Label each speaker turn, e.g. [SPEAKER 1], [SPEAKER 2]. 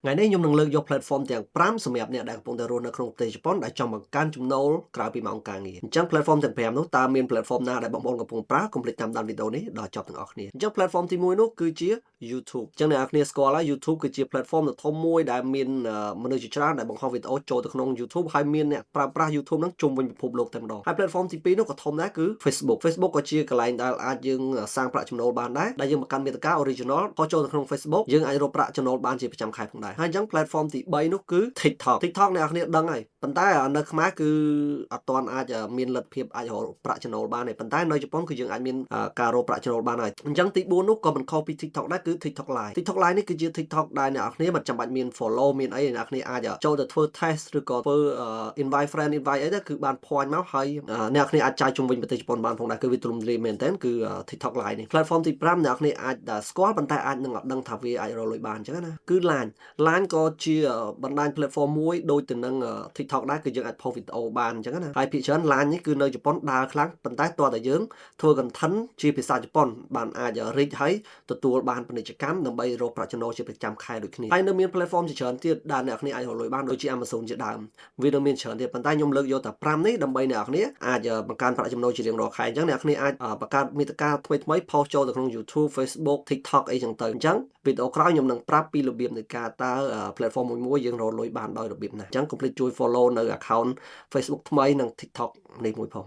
[SPEAKER 1] ថ្ងៃនេះខ្ញុំនឹងលើកយក platform ទាំង5សម្រាប់អ្នកដែលកំពុងតែរស់នៅក្នុងប្រទេសជប៉ុនដែលចង់បង្កើនចំណូលក្រៅពីម៉ោងការងារអញ្ចឹង platform ទាំង5នោះតើមាន platform ណាដែលបងប្អូនកំពុងប្រើកុំភ្លេចតាមដានវីដេអូនេះដល់ចប់ទាំងអស់គ្នាអញ្ចឹង platform ទី1នោះគឺជា YouTube អញ្ចឹងអ្នកនរគ្នាស្គាល់ហើយ YouTube គឺជា platform ដ៏ធំមួយដែលមានមនុស្សជាច្រើនដែលបង្ហោះវីដេអូចូលទៅក្នុង YouTube ហើយមានអ្នកប្រើប្រាស់ YouTube ហ្នឹងជុំវិញពិភពលោកតែម្ដងហើយ platform ទី2នោះក៏ធំដែរគឺ Facebook ក៏ជាកន្លែងដែលអាចយើងសាងប្រាក់ចំណូលបានដែរដែលយើងបង្កើតមាតិកា original ក៏ចូលទៅក្នុង Facebook យើងអាចរកប្រាក់ចំណូលបានជាប្រចាំខែផងដែរហើយអញ្ចឹង platform ទី3នោះគឺ TikTok អ្នកនរគ្នាដឹងហើយប៉ុន្តែនៅខ្មែរគឺអត់ទាន់អាចមានលទ្ធភាពអាចរកប្រាក់ចំណូលបានទេប៉ុន្តែនៅជប៉ុនគឺយើងអាចមានការរកប្រាក់ចំណូលបានហើយអញ្ចឹងទី4នោះក៏មិនខុសពី TikTok ដែរគឺ TikTok Live នេះគឺជា TikTok ដែលអ្នកនរគ្នាមិនចាំបាច់មាន follow មានអីអ្នកនរគ្នាអាចចូលទៅធ្វើ test ឬក៏ធ្វើ invite friend invite អីទៅគឺបាន point មកហើយអ្នកនរគ្នាអាចចាយជុំវិញប្រទេសជប៉ុនបានផងដែរគឺវាទូលំទូលាយមែនទែនគឺ TikTok Live នេះ platform ទី5អ្នកនរគ្នាអាចស្គាល់ប៉ុន្តែអាចនឹងអត់ដឹងថាវាអាចរកលុយបានអញ្ចឹងណាគឺ LINE ក៏ជាបណ្ដាញ platform មួយដូចទៅនឹង TikTok ដែរគឺយើងអាច post វីដេអូបានអញ្ចឹងណាហើយភាគច្រើន LINE នេះគឺនៅជប៉ុនដើរខ្លាំងប៉ុន្តែតើតែយើងធ្វើ content ជាភាសាជប៉ុនបានអាច reach ហើយទទួលបានពាណិជ្ជកម្មដើម្បីរកប្រាក់ចំណូលជាប្រចាំខែដូចគ្នាហើយនៅមាន platform ជាច្រើនទៀតដែលអ្នកនរគ្នាអាចរកលុយបានដូចជា Amazon ជាដើមវានៅមានច្រើនទៀតប៉ុន្តែខ្ញុំលើកយកតែ5នេះដើម្បីអ្នកនរគ្នាអាចបង្កើនប្រាក់ចំណូលជារៀងរាល់ខែអញ្ចឹងអ្នកនរគ្នាអាចបង្កើតមាតិកាថ្មីៗ post ចូលទៅក្នុង YouTube Facebook TikTok អីចឹងទៅអញ្ចឹងវីដេអូក្រោយខ្ញុំនឹងប្រាប់ពីរបៀបនៃការតើ platform មួយៗយើងរកលុយបានដោយរបៀបណាអញ្ចឹងកុំភ្លេចជួយ follow នៅ account Facebook ថ្មីនិង TikTok នេះមួយផង